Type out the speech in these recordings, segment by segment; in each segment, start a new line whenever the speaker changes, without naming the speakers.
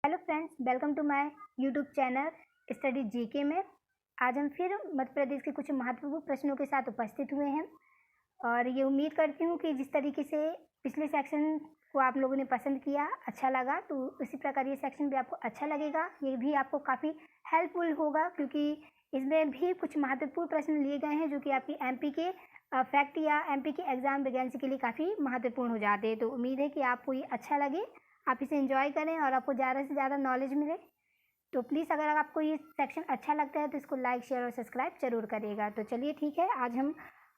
Hello friends, welcome to my YouTube channel study GK में। आज हम फिर मध्य प्रदेश के कुछ महत्वपूर्ण प्रश्नों के साथ उपस्थित हुए हैं और ये उम्मीद करती हूँ कि जिस तरीके से पिछले सेक्शन को आप लोगों ने पसंद किया, अच्छा लगा, तो उसी प्रकार ये सेक्शन भी आपको अच्छा लगेगा। ये भी आपको काफ़ी हेल्पफुल होगा क्योंकि इसमें भी कुछ महत्वपूर्ण प्रश्न लिए गए हैं जो कि आपकी एमपी के फैक्ट या एमपी के एग्ज़ाम वैकेंसी के लिए काफ़ी महत्वपूर्ण हो जाते हैं। तो उम्मीद है कि आपको ये अच्छा लगे, आप इसे एंजॉय करें और आपको ज़्यादा से ज़्यादा नॉलेज मिले। तो प्लीज़ अगर आपको ये सेक्शन अच्छा लगता है तो इसको लाइक, शेयर और सब्सक्राइब जरूर करिएगा। तो चलिए ठीक है,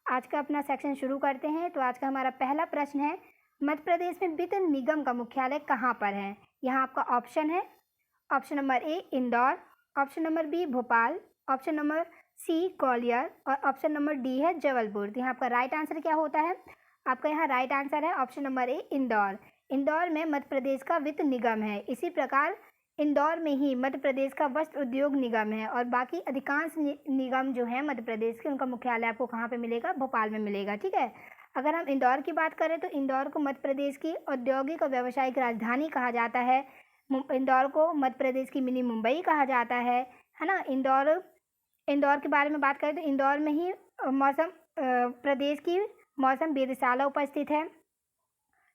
आज का अपना सेक्शन शुरू करते हैं। तो आज का हमारा पहला प्रश्न है, मध्य प्रदेश में वित्त निगम का मुख्यालय कहाँ पर है? यहाँ आपका ऑप्शन है, option number A Indore, option number B Bhopal, option number C Gwalior और ऑप्शन नंबर डी है जबलपुर। तो यहाँ आपका राइट आंसर क्या होता है? आपका यहाँ राइट आंसर है option number A Indore. Indore में मध्य प्रदेश का वित्त निगम है। इसी प्रकार इंदौर में ही मध्य प्रदेश का वस्त्र उद्योग निगम है और बाकी अधिकांश निगम जो है मध्य प्रदेश के, उनका मुख्यालय आपको कहाँ पे मिलेगा? भोपाल में मिलेगा। ठीक है, अगर हम इंदौर की बात करें तो इंदौर को मध्य प्रदेश की औद्योगिक और व्यावसायिक राजधानी कहा जाता है। इंदौर को मध्य प्रदेश की मिनी मुंबई कहा जाता है ना। इंदौर के बारे में बात करें तो इंदौर में ही प्रदेश की मौसम वेधशाला उपस्थित है।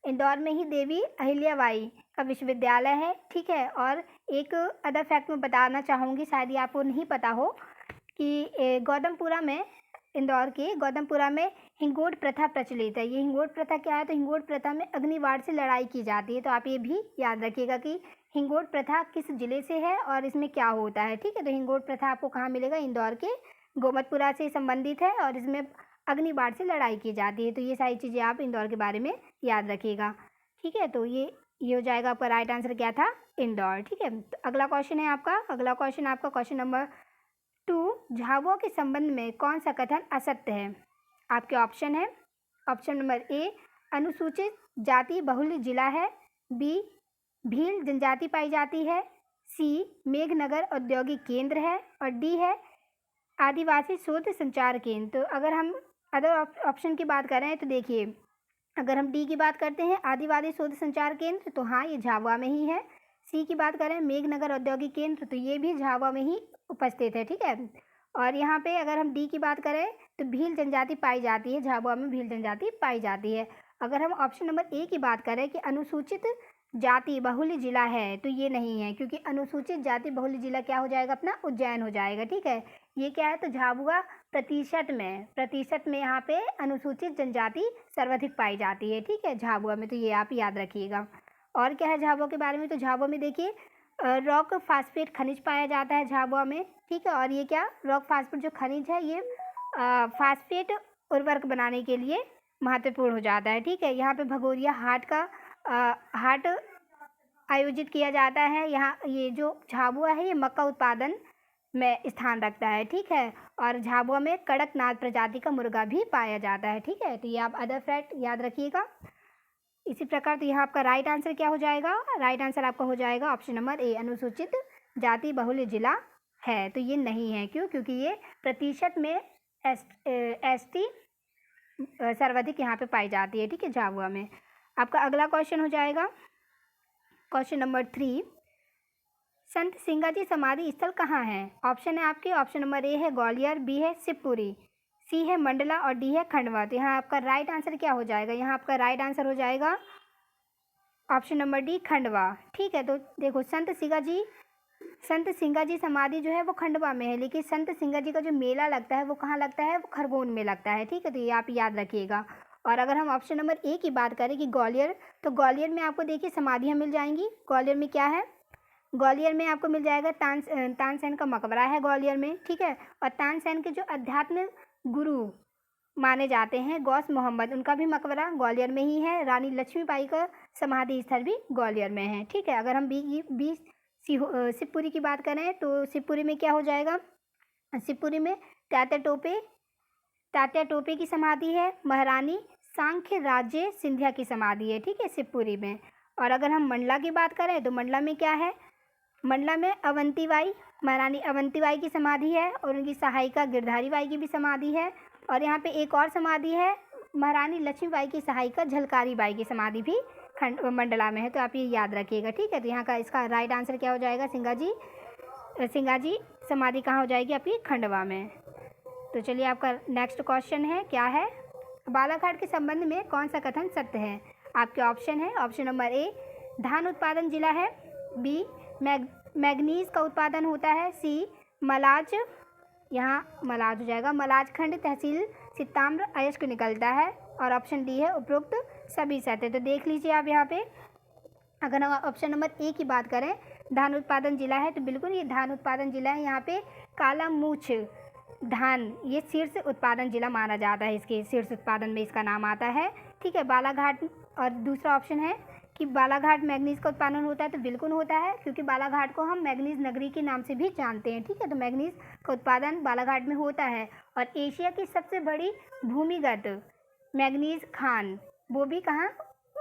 इंदौर में ही देवी अहिल्याबाई का विश्वविद्यालय है। ठीक है, और एक अदर फैक्ट मैं बताना चाहूँगी, शायद ये आपको नहीं पता हो कि गौतमपुरा में, इंदौर के गौतमपुरा में हिंगोट प्रथा प्रचलित है। ये हिंगोट प्रथा क्या है? तो हिंगोट प्रथा में अग्निबाण से लड़ाई की जाती है। तो आप ये भी याद रखिएगा कि हिंगोट प्रथा किस जिले से है और इसमें क्या होता है। ठीक है, तो हिंगोट प्रथा आपको कहाँ मिलेगा? इंदौर के गोमतपुरा से संबंधित है और इसमें अग्निबाण से लड़ाई की जाती है। तो ये सारी चीज़ें आप इंदौर के बारे में याद रखिएगा। ठीक है, तो ये हो जाएगा आपका राइट आंसर क्या था? इंदौर। ठीक है, तो अगला क्वेश्चन आपका क्वेश्चन नंबर 2, झाबुआ के संबंध में कौन सा कथन असत्य है? आपके ऑप्शन है, ऑप्शन नंबर ए अनुसूचित जाति बहुल जिला है, बी भील जनजाति पाई जाती है, सी मेघनगर औद्योगिक केंद्र है और डी है आदिवासी शोध संचार केंद्र। तो अगर हम अदर ऑप्शन की बात करें तो देखिए, अगर हम डी की बात करते हैं आदिवासी शोध संचार केंद्र, तो हाँ ये झाबुआ में ही है। सी की बात करें मेघनगर औद्योगिक केंद्र, तो ये भी झाबुआ में ही उपस्थित है। ठीक है, और यहाँ पे अगर हम डी की बात करें तो भील जनजाति पाई जाती है, झाबुआ में भील जनजाति पाई जाती है। अगर हम ऑप्शन नंबर ए की बात करें कि अनुसूचित जाति बहुल्य जिला है, तो ये नहीं है क्योंकि अनुसूचित जाति बहुल्य जिला क्या हो जाएगा? अपना उज्जैन हो जाएगा। ठीक है, ये क्या है? तो झाबुआ प्रतिशत में यहाँ पे अनुसूचित जनजाति सर्वाधिक पाई जाती है। ठीक है, झाबुआ में, तो ये आप याद रखिएगा। और क्या है झाबुआ के बारे में? तो झाबुआ में देखिए रॉक फास्फेट खनिज पाया जाता है झाबुआ में। ठीक है, और ये क्या रॉक फास्फेट जो खनिज है ये फास्फेट उर्वरक बनाने के लिए महत्वपूर्ण हो जाता है। ठीक है, यहाँ पे भगोरिया हाट आयोजित किया जाता है। यहाँ ये जो झाबुआ है ये मक्का उत्पादन में स्थान रखता है। ठीक है, और झाबुआ में कड़कनाथ प्रजाति का मुर्गा भी पाया जाता है। ठीक है, तो ये आप अदर फैक्ट याद रखिएगा। इसी प्रकार तो यहाँ आपका राइट आंसर क्या हो जाएगा? राइट आंसर आपका हो जाएगा ऑप्शन नंबर ए अनुसूचित जाति बहुल्य जिला है। तो ये नहीं है, क्यों? क्योंकि ये प्रतिशत में एसटी सर्वाधिक यहाँ पे पाई जाती है। ठीक है, झाबुआ में। आपका अगला क्वेश्चन हो जाएगा क्वेश्चन नंबर 3, संत सिंगाजी समाधि स्थल कहाँ है? ऑप्शन है आपके, ऑप्शन नंबर ए है ग्वालियर, बी है शिवपुरी, सी है मंडला और डी है खंडवा। तो यहाँ आपका राइट आंसर क्या हो जाएगा? यहाँ आपका राइट आंसर हो जाएगा ऑप्शन नंबर डी खंडवा। ठीक है, तो देखो संत सिंगाजी समाधि जो है वो खंडवा में है, लेकिन संत सिंगाजी का जो मेला लगता है वो कहाँ लगता है? वो खरगोन में लगता है। ठीक है, तो ये आप याद रखिएगा। और अगर हम ऑप्शन नंबर ए की बात करें कि ग्वालियर, तो ग्वालियर में आपको देखिए समाधियाँ मिल जाएंगी। ग्वालियर में क्या है? ग्वालियर में आपको मिल जाएगा तानसेन का मकबरा है ग्वालियर में। ठीक है, और तानसेन के जो अध्यात्म गुरु माने जाते हैं गौस मोहम्मद, उनका भी मकबरा ग्वालियर में ही है। रानी लक्ष्मीबाई का समाधि स्थल भी ग्वालियर में है। ठीक है, अगर हम बी शिवपुरी की बात करें तो शिवपुरी में क्या हो जाएगा? शिवपुरी में तात्या टोपे की समाधि है, महारानी सांख्य राज्य सिंधिया की समाधि है। ठीक है, शिवपुरी में। और अगर हम मंडला की बात करें तो मंडला में क्या है? मंडला में अवंतीबाई, महारानी अवंतीबाई की समाधि है और उनकी सहायिका गिरधारी बाई की भी समाधि है। और यहाँ पे एक और समाधि है, महारानी लक्ष्मीबाई की सहायिका झलकारी बाई की समाधि भी खंड मंडला में है, तो आप ये याद रखिएगा, ठीक है। तो यहाँ का इसका राइट आंसर क्या हो जाएगा, सिंगाजी समाधि कहाँ हो जाएगी आपकी, खंडवा में। तो चलिए आपका नेक्स्ट क्वेश्चन है, क्या है, बालाघाट के संबंध में कौन सा कथन सत्य है। आपके ऑप्शन है, ऑप्शन नंबर ए धान उत्पादन जिला है, बी मैग्नीज का उत्पादन होता है, सी मलाज, यहाँ मलाज हो जाएगा, मलाजखंड तहसील सिताम्र अयस्क निकलता है, और ऑप्शन डी है उपरोक्त सभी सत्य। तो देख लीजिए आप यहाँ पे, अगर हम ऑप्शन नंबर ए की बात करें, धान उत्पादन जिला है, तो बिल्कुल ये धान उत्पादन जिला है। यहाँ पे काला मूछ धान ये शीर्ष उत्पादन जिला माना जाता है, इसके शीर्ष उत्पादन में इसका नाम आता है, ठीक है। बालाघाट, और दूसरा ऑप्शन है कि बालाघाट मैग्नीज का उत्पादन होता है, तो बिल्कुल होता है, क्योंकि बालाघाट को हम मैग्नीज नगरी के नाम से भी जानते हैं, ठीक है। तो मैग्नीज का उत्पादन बालाघाट में होता है, और एशिया की सबसे बड़ी भूमिगत मैग्नीज खान वो भी कहाँ,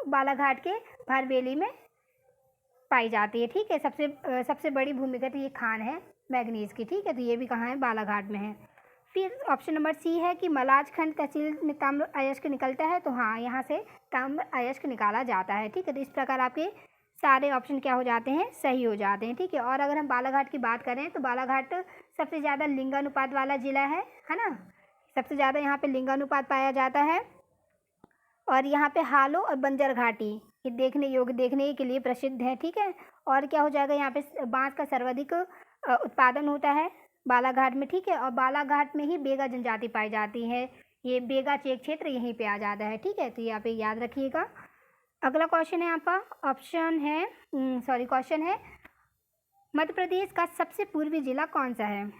बालाघाट के भरवेली में पाई जाती है, ठीक है। सबसे बड़ी भूमिगत ये खान है मैग्नीज की, ठीक है। तो ये भी कहाँ है, बालाघाट में है। फिर ऑप्शन नंबर सी है कि मलाजखंड तहसील में ताम्र अयस्क निकलता है, तो हाँ यहाँ से ताम्र अयस्क निकाला जाता है, ठीक है। तो इस प्रकार आपके सारे ऑप्शन क्या हो जाते हैं, सही हो जाते हैं, ठीक है। और अगर हम बालाघाट की बात करें, तो बालाघाट सबसे ज़्यादा लिंगानुपात वाला जिला है ना, सबसे ज़्यादा यहाँ पे लिंगानुपात पाया जाता है, और यहाँ पे हालो और बंजर घाटी ये देखने के लिए प्रसिद्ध है, ठीक है। और क्या हो जाएगा, यहाँ पे बांस का सर्वाधिक उत्पादन होता है बालाघाट में, ठीक है। और बालाघाट में ही बेगा जनजाति पाई जाती है, ये बेगा चेक क्षेत्र यहीं पे आ जाता है, ठीक है। तो यहाँ पे याद रखिएगा। अगला क्वेश्चन है आपका, क्वेश्चन है मध्य प्रदेश का सबसे पूर्वी जिला कौन सा है।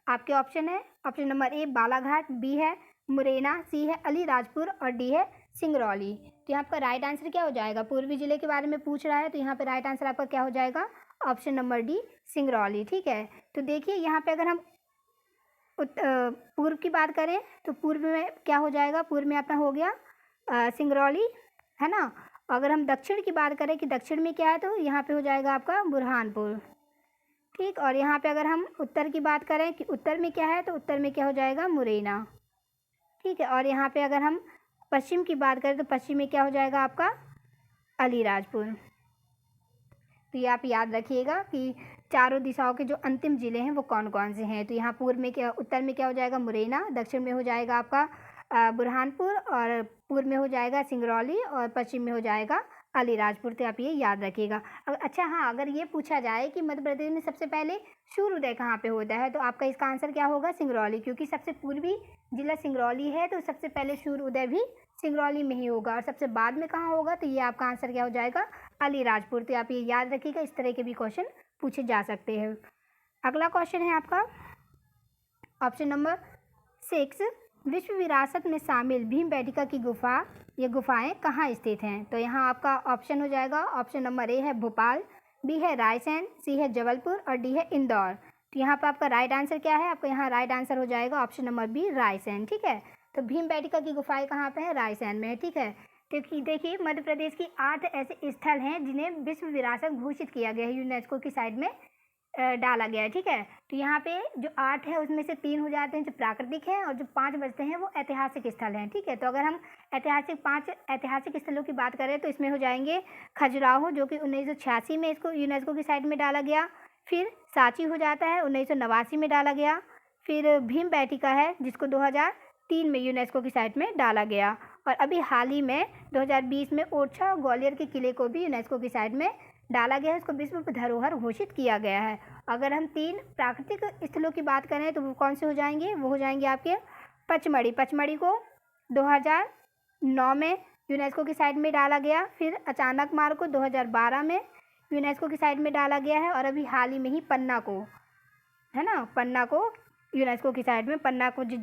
आपके ऑप्शन है, option number A Balaghat, B है मुरैना, सी है अलीराजपुर, और डी है सिंगरौली। तो यहाँ आपका राइट आंसर क्या हो जाएगा, पूर्वी जिले के बारे में पूछ रहा है, तो यहाँ पे राइट आंसर आपका क्या हो जाएगा, ऑप्शन नंबर डी सिंगरौली, ठीक है। तो देखिए यहाँ पे अगर हम पूर्व की बात करें, तो पूर्व में क्या हो जाएगा, पूर्व में अपना हो गया सिंगरौली, है ना। अगर हम दक्षिण की बात करें कि दक्षिण में क्या है, तो यहाँ पे हो जाएगा आपका बुरहानपुर, ठीक। और यहाँ पे अगर हम उत्तर की बात करें कि उत्तर में क्या है, तो उत्तर में क्या हो जाएगा, मुरैना, ठीक है। और यहाँ पे अगर हम पश्चिम की बात करें, तो पश्चिम में क्या हो जाएगा आपका अलीराजपुर। तो ये आप याद रखिएगा कि चारों दिशाओं के जो अंतिम जिले हैं वो कौन कौन से हैं। तो यहाँ पूर्व में क्या, उत्तर में क्या हो जाएगा, मुरैना, दक्षिण में हो जाएगा आपका बुरहानपुर, और पूर्व में हो जाएगा सिंगरौली, और पश्चिम में हो जाएगा अलीराजपुर। तो आप ये याद रखिएगा। अच्छा हाँ, अगर ये पूछा जाए कि मध्य प्रदेश में सबसे पहले सूर्योदय कहाँ पे होता है, तो आपका इसका आंसर क्या होगा, सिंगरौली, क्योंकि सबसे पूर्वी जिला सिंगरौली है, तो सबसे पहले सूर्योदय भी सिंगरौली में ही होगा, और सबसे बाद में कहाँ होगा, तो ये आपका आंसर क्या हो जाएगा, अलीराजपुर। तो आप ये याद रखिएगा, इस तरह के भी क्वेश्चन पूछे जा सकते हैं। अगला क्वेश्चन है आपका, ऑप्शन नंबर 6, विश्व विरासत में शामिल भीमबेटका की ये गुफाएं कहाँ स्थित हैं। तो यहाँ आपका ऑप्शन हो जाएगा, ऑप्शन नंबर ए है भोपाल, बी है रायसेन, सी है जबलपुर, और डी है इंदौर। तो यहाँ पर आपका राइट आंसर क्या है, आपका यहाँ राइट आंसर हो जाएगा ऑप्शन नंबर बी, रायसेन, ठीक है। तो भीमबेटका की गुफाएं कहाँ पे है, रायसेन में है, ठीक है। क्योंकि देखिए मध्य प्रदेश की 8 ऐसे स्थल हैं जिन्हें विश्व विरासत घोषित किया गया है, यूनेस्को की साइड में डाला गया है, ठीक है। तो यहाँ पे जो 8 है उसमें से 3 हो जाते हैं जो प्राकृतिक हैं, और जो 5 बचते हैं वो ऐतिहासिक स्थल हैं, ठीक है। तो अगर हम 5 ऐतिहासिक स्थलों की बात करें, तो इसमें हो जाएंगे खजुराहो, जो कि 1986 में इसको यूनेस्को की साइड में डाला गया। फिर सांची हो जाता है, 1989 में डाला गया। फिर भीमबेटका है, जिसको 2003 में यूनेस्को की साइट में डाला गया। और अभी हाल ही में 2020 में ओरछा और ग्वालियर के किले को भी यूनेस्को की साइट में डाला गया है, उसको विश्व धरोहर घोषित किया गया है। अगर हम 3 प्राकृतिक स्थलों की बात करें, तो वो कौन से हो जाएंगे, वो हो जाएंगे आपके पचमढ़ी को 2009 में यूनेस्को की साइट में डाला गया। फिर अचानकमार को 2012 में यूनेस्को की साइट में डाला गया है। और अभी हाल ही में ही पन्ना को, है ना, पन्ना को यूनेस्को की साइट में, पन्ना को जो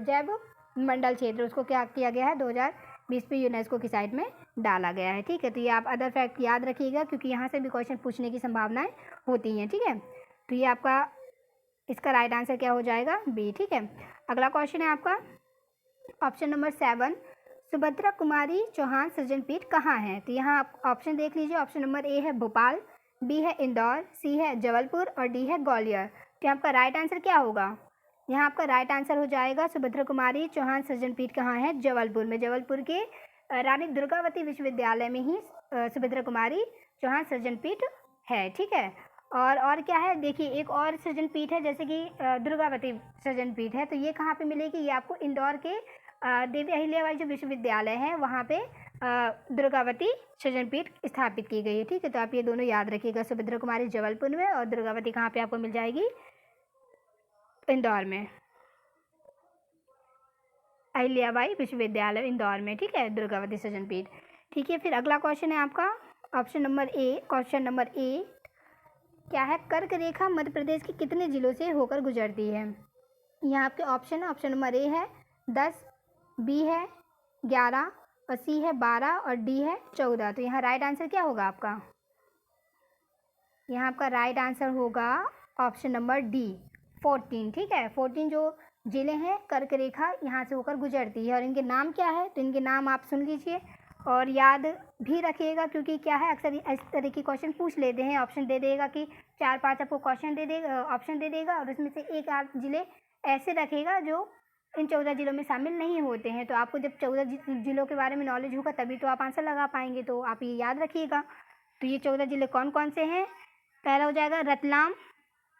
जैव मंडल क्षेत्र, उसको क्या किया गया है, 2020 में यूनेस्को की साइट में डाला गया है, ठीक है। तो ये आप अदर फैक्ट याद रखिएगा, क्योंकि यहाँ से भी क्वेश्चन पूछने की संभावनाएं होती हैं, ठीक है। तो ये आपका इसका राइट आंसर क्या हो जाएगा, बी, ठीक है। अगला क्वेश्चन है आपका ऑप्शन नंबर 7, सुभद्रा कुमारी चौहान सृजनपीठ कहाँ है। तो यहाँ आप ऑप्शन देख लीजिए, ऑप्शन नंबर ए है भोपाल, बी है इंदौर, सी है जबलपुर, और डी है ग्वालियर। तो आपका राइट आंसर क्या होगा, यहाँ आपका राइट आंसर हो जाएगा सुभद्रा कुमारी चौहान सृजनपीठ कहाँ है, जबलपुर में। जबलपुर के रानी दुर्गावती विश्वविद्यालय में ही सुभद्रा कुमारी चौहान सृजन पीठ है। ठीक है, और क्या है, देखिए एक और सृजन पीठ है जैसे कि दुर्गावती सृजन पीठ है, तो ये कहाँ पे मिलेगी, ये आपको इंदौर के देवी अहिल्याबाई जो विश्वविद्यालय है वहाँ पे दुर्गावती सृजन पीठ स्थापित की गई है। ठीक है, तो आप ये दोनों याद रखिएगा, सुभद्रा कुमारी जबलपुर में और दुर्गावती कहाँ पे आपको मिल जाएगी, इंदौर में, अहिल्याबाई विश्वविद्यालय इंदौर में। ठीक है, दुर्गावती सृजन पीठ। ठीक है, फिर अगला क्वेश्चन है आपका option number A, question number A क्या है, कर्क रेखा मध्य प्रदेश के कितने जिलों से होकर गुजरती है। यहाँ आपके ऑप्शन है, ऑप्शन नंबर ए है 10, बी है 11 और सी है 12 और डी है 14। तो यहाँ राइट आंसर क्या होगा आपका, यहाँ आपका राइट आंसर होगा ऑप्शन नंबर डी 14। ठीक है, 14 जो जिले हैं कर्क रेखा यहाँ से होकर गुजरती है, और इनके नाम क्या है, तो इनके नाम आप सुन लीजिए और याद भी रखिएगा, क्योंकि क्या है अक्सर इस तरह की क्वेश्चन पूछ लेते हैं, ऑप्शन दे देगा कि 4-5 आपको क्वेश्चन दे देगा, ऑप्शन दे देगा, और उसमें से एक आध जिले ऐसे रखेगा जो इन 14 जिलों में शामिल नहीं होते हैं। तो आपको जब 14 जिलों के बारे में नॉलेज होगा तभी तो आप आंसर लगा पाएंगे, तो आप ये याद रखिएगा। तो ये 14 जिले कौन कौन से हैं, पहला हो जाएगा रतलाम,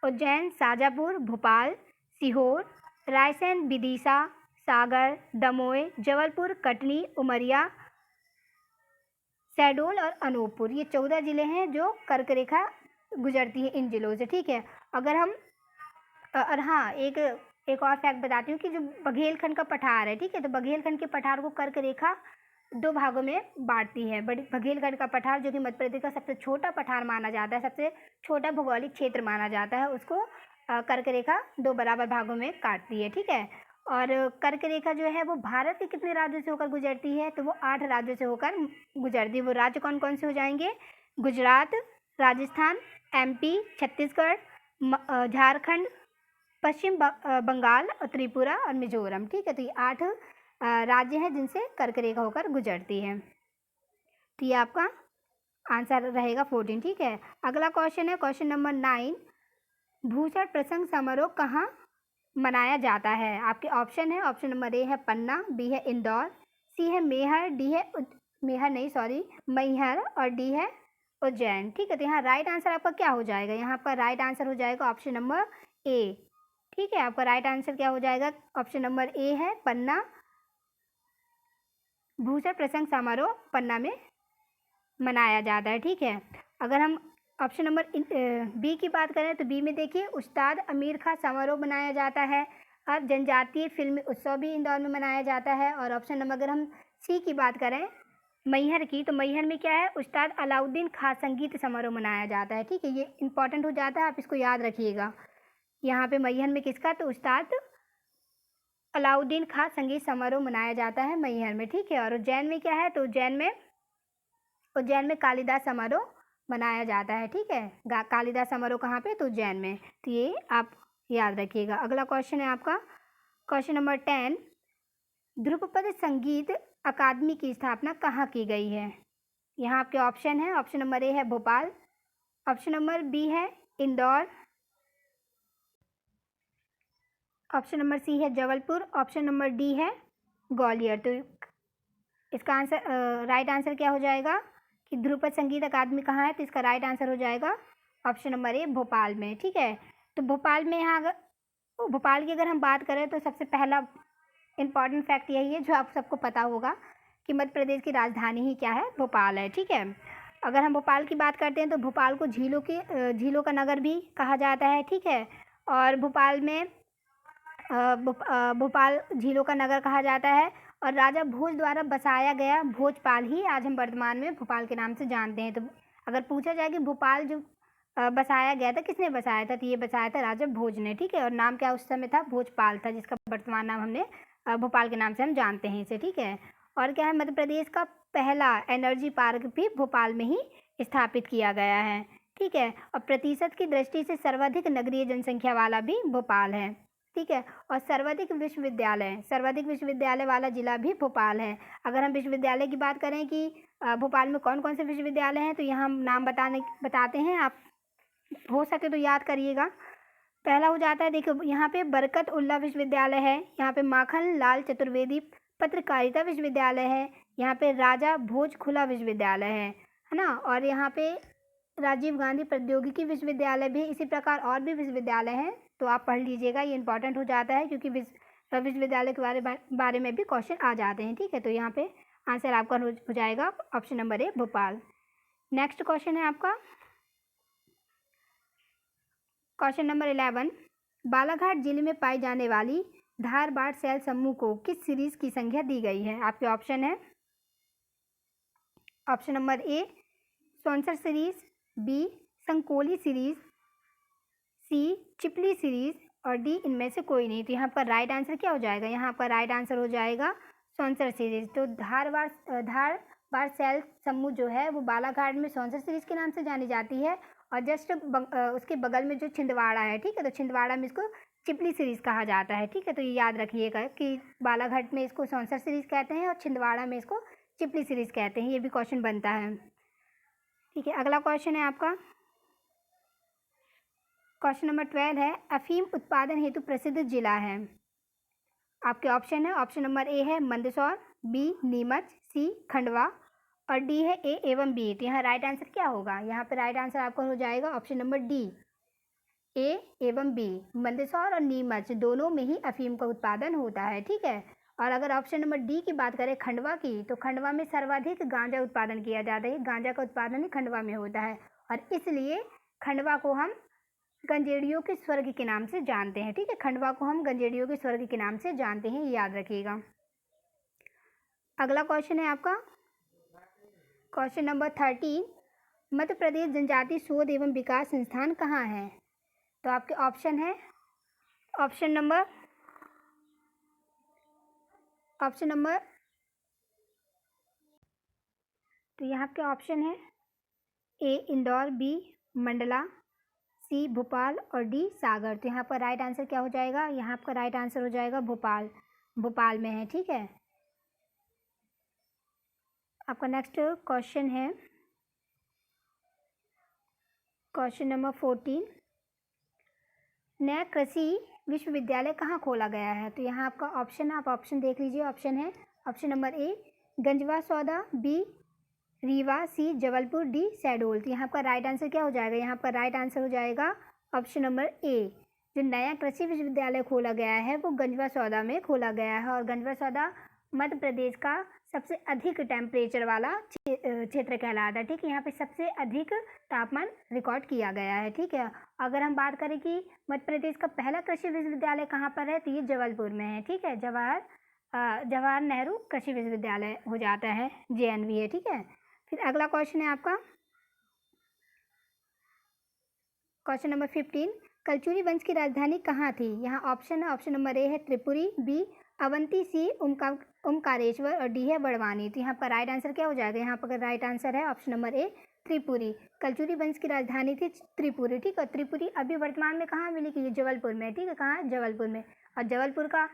उज्जैन, शाजापुर, भोपाल, सीहोर, रायसेन, विदिशा, सागर, दमोह, जबलपुर, कटनी, उमरिया, शहडोल और अनूपपुर। ये 14 जिले हैं जो कर्क रेखा गुजरती है इन जिलों से। ठीक है, अगर हम और हाँ, एक और फैक्ट बताती हूँ कि जो बघेलखंड का पठार है, ठीक है, तो बघेलखंड के पठार को कर्क रेखा 2 भागों में बांटती है। बघेलखंड का पठार जो कि मध्य प्रदेश का सबसे छोटा पठार माना जाता है, सबसे छोटा भौगोलिक क्षेत्र माना जाता है, उसको कर्क रेखा 2 बराबर भागों में काटती है। ठीक है, और कर्क रेखा जो है वो भारत के कितने राज्यों से होकर गुजरती है, तो वो 8 राज्यों से होकर गुजरती है। वो राज्य कौन कौन से हो जाएंगे, गुजरात, राजस्थान, एमपी, छत्तीसगढ़, झारखंड, पश्चिम बंगाल और त्रिपुरा और मिजोरम। ठीक है, तो ये 8 राज्य हैं जिनसे कर्क रेखा होकर गुजरती है। तो ये आपका आंसर रहेगा 14। ठीक है, अगला क्वेश्चन है क्वेश्चन नंबर 9, भूषण प्रसंग समारोह कहाँ मनाया जाता है। आपके ऑप्शन है, ऑप्शन नंबर ए है पन्ना, बी है इंदौर, सी है मैहर, डी है मैहर और डी है उज्जैन। ठीक है, तो यहाँ राइट आंसर आपका क्या हो जाएगा, यहाँ आपका राइट आंसर हो जाएगा ऑप्शन नंबर ए। ठीक है, आपका राइट आंसर क्या हो जाएगा, ऑप्शन नंबर ए है पन्ना, भूषण प्रसंग समारोह पन्ना में मनाया जाता है। ठीक है, अगर हम ऑप्शन नंबर बी की बात करें तो बी में देखिए उस्ताद अमीर खां समारोह मनाया जाता है, और जनजातीय फिल्म उत्सव भी इंदौर में मनाया जाता है। और ऑप्शन नंबर अगर हम सी की बात करें मैहर की, तो मैहर में क्या है, उस्ताद अलाउद्दीन खां संगीत समारोह मनाया जाता है। ठीक है, ये इंपॉर्टेंट हो जाता है, आप इसको याद रखिएगा। यहाँ पे मैहर में किसका, तो उस्ताद अलाउद्दीन खां संगीत समारोह मनाया जाता है मैहर में। ठीक है, और उज्जैन में क्या है, तो उज्जैन में कालिदास समारोह मनाया जाता है। ठीक है, कालिदास समारोह कहाँ पे, तो उज्जैन में। तो ये आप याद रखिएगा। अगला क्वेश्चन है आपका क्वेश्चन नंबर 10, ध्रुपद संगीत अकादमी की स्थापना कहाँ की गई है। यहाँ आपके ऑप्शन है, ऑप्शन नंबर ए है भोपाल, ऑप्शन नंबर बी है इंदौर, ऑप्शन नंबर सी है जबलपुर, ऑप्शन नंबर डी है ग्वालियर। तो इसका आंसर राइट आंसर क्या हो जाएगा कि ध्रुपद संगीत अकादमी कहाँ है, तो इसका राइट आंसर हो जाएगा ऑप्शन नंबर ए भोपाल में। ठीक है, तो भोपाल में यहाँ अगर भोपाल की अगर हम बात करें तो सबसे पहला इम्पॉर्टेंट फैक्ट यही है जो आप सबको पता होगा कि मध्य प्रदेश की राजधानी ही क्या है, भोपाल है। ठीक है, अगर हम भोपाल की बात करते हैं तो भोपाल को झीलों का नगर भी कहा जाता है। ठीक है, और भोपाल में भोपाल झीलों का नगर कहा जाता है, और राजा भोज द्वारा बसाया गया भोजपाल ही आज हम वर्तमान में भोपाल के नाम से जानते हैं। तो अगर पूछा जाए कि भोपाल जो बसाया गया था, किसने बसाया था, तो ये बसाया था राजा भोज ने। ठीक है, और नाम क्या उस समय था, भोजपाल था, जिसका वर्तमान नाम हमने भोपाल के नाम से हम जानते हैं इसे। ठीक है, और क्या है, मध्य प्रदेश का पहला एनर्जी पार्क भी भोपाल में ही स्थापित किया गया है। ठीक है, और प्रतिशत की दृष्टि से सर्वाधिक नगरीय जनसंख्या वाला भी भोपाल है। ठीक है, और सर्वाधिक विश्वविद्यालय वाला जिला भी भोपाल है। अगर हम विश्वविद्यालय की बात करें कि भोपाल में कौन कौन से विश्वविद्यालय हैं, तो यहाँ हम नाम बताते हैं, आप हो सके तो याद करिएगा। पहला हो जाता है, देखो यहाँ पे बरकत उल्ला विश्वविद्यालय है, यहाँ पे माखन लाल चतुर्वेदी पत्रकारिता विश्वविद्यालय है, यहाँ पे राजा भोज खुला विश्वविद्यालय है ना। और यहाँ पे राजीव गांधी प्रौद्योगिकी विश्वविद्यालय भी, इसी प्रकार और भी विश्वविद्यालय हैं, तो आप पढ़ लीजिएगा, ये इंपॉर्टेंट हो जाता है क्योंकि विश्वविद्यालय के बारे में भी क्वेश्चन आ जाते हैं। ठीक है, तो यहाँ पे आंसर आपका हो जाएगा ऑप्शन नंबर ए भोपाल। नेक्स्ट क्वेश्चन है आपका क्वेश्चन नंबर 11, बालाघाट जिले में पाई जाने वाली धारबाड़ सेल समूह को किस सीरीज की संख्या दी गई है। आपके ऑप्शन है option number A Saunsar series, B Sakoli series, C चिपली सीरीज और डी इनमें से कोई नहीं। तो यहाँ पर राइट आंसर क्या हो जाएगा, यहाँ पर राइट आंसर हो जाएगा सौंसर सीरीज। तो धारबाड़ सेल समूह जो है वो बालाघाट में सौंसर सीरीज के नाम से जानी जाती है और जस्ट उसके बगल में जो छिंदवाड़ा है, ठीक है, तो छिंदवाड़ा में इसको चिपली सीरीज कहा जाता है। ठीक है, तो ये याद रखिएगा कि बालाघाट में इसको सौंसर सीरीज कहते हैं और छिंदवाड़ा में इसको चिपली सीरीज कहते हैं, ये भी क्वेश्चन बनता है। ठीक है, अगला क्वेश्चन है आपका क्वेश्चन नंबर 12 है, अफीम उत्पादन हेतु प्रसिद्ध जिला है। आपके ऑप्शन है ऑप्शन नंबर ए है मंदसौर, बी नीमच, सी खंडवा और डी है ए एवं बी। तो यहाँ राइट आंसर क्या होगा, यहाँ पे राइट आंसर आपका हो जाएगा ऑप्शन नंबर डी ए एवं बी। मंदसौर और नीमच दोनों में ही अफीम का उत्पादन होता है। ठीक है, और अगर ऑप्शन नंबर डी की बात करें खंडवा की, तो खंडवा में सर्वाधिक गांजा उत्पादन किया जाता है। गांजा का उत्पादन ही खंडवा में होता है और इसलिए खंडवा को हम गंजेड़ियों के स्वर्ग के नाम से जानते हैं। ठीक है, खंडवा को हम गंजेड़ियों के स्वर्ग के नाम से जानते हैं, ये याद रखिएगा। अगला क्वेश्चन है आपका क्वेश्चन नंबर 13, मध्य प्रदेश जनजाति शोध एवं विकास संस्थान कहाँ है। तो आपके ऑप्शन है ऑप्शन नंबर तो यहाँ के ऑप्शन है ए इंदौर, बी मंडला, सी भोपाल और डी सागर। तो यहाँ पर राइट आंसर क्या हो जाएगा, यहाँ आपका राइट आंसर हो जाएगा भोपाल, भोपाल में है। ठीक है, आपका नेक्स्ट क्वेश्चन है क्वेश्चन नंबर 14, नया कृषि विश्वविद्यालय कहाँ खोला गया है। तो यहाँ आपका ऑप्शन है, आप ऑप्शन देख लीजिए। ऑप्शन है ऑप्शन नंबर ए गंजवा सौदा, बी रीवा, सी जबलपुर, डी शहडोल। तो यहाँ पर राइट आंसर क्या हो जाएगा, यहाँ पर राइट आंसर हो जाएगा ऑप्शन नंबर ए। जो नया कृषि विश्वविद्यालय खोला गया है वो गंजवा सौदा में खोला गया है और गंजवा सौदा मध्य प्रदेश का सबसे अधिक टेम्परेचर वाला क्षेत्र कहलाता है। ठीक है, यहाँ पे सबसे अधिक तापमान रिकॉर्ड किया गया है। ठीक है, अगर हम बात करें कि मध्य प्रदेश का पहला कृषि विश्वविद्यालय कहाँ पर है, तो ये जबलपुर में है। ठीक है, जवाहर नेहरू कृषि विश्वविद्यालय हो जाता है, JNV है। ठीक है, फिर अगला क्वेश्चन है आपका क्वेश्चन नंबर 15, कलचुरी वंश की राजधानी कहाँ थी। यहाँ ऑप्शन है ऑप्शन नंबर ए है त्रिपुरी, बी अवंती, सी ओमकारेश्वर और डी है बड़वानी। तो यहाँ पर राइट आंसर क्या हो जाएगा, यहाँ पर राइट आंसर है ऑप्शन नंबर ए त्रिपुरी। कलचुरी वंश की राजधानी थी त्रिपुरी। ठीक है, त्रिपुरी अभी वर्तमान में कहाँ मिली, कि जबलपुर में। ठीक है, कहाँ, जबलपुर में। और जबलपुर का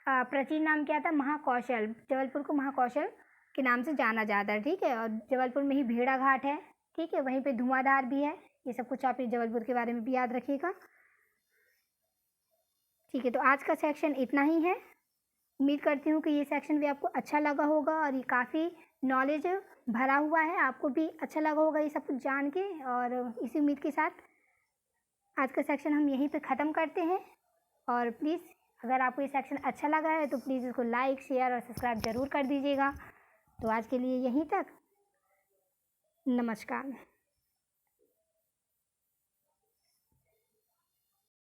प्राचीन नाम क्या था, महाकौशल। जबलपुर को महाकौशल के नाम से जाना जाता है। ठीक है, और जबलपुर में ही भेड़ा घाट है। ठीक है, वहीं पे धुआंधार भी है। ये सब कुछ आप जबलपुर के बारे में भी याद रखिएगा। ठीक है, तो आज का सेक्शन इतना ही है। उम्मीद करती हूँ कि ये सेक्शन भी आपको अच्छा लगा होगा और ये काफ़ी नॉलेज भरा हुआ है, आपको भी अच्छा लगा होगा ये सब कुछ जान के। और इसी उम्मीद के साथ आज का सेक्शन हम यहीं पे ख़त्म करते हैं। और प्लीज़ अगर आपको ये सेक्शन अच्छा लगा है तो प्लीज़ इसको लाइक, शेयर और सब्सक्राइब ज़रूर कर दीजिएगा। तो आज के लिए यहीं तक, नमस्कार।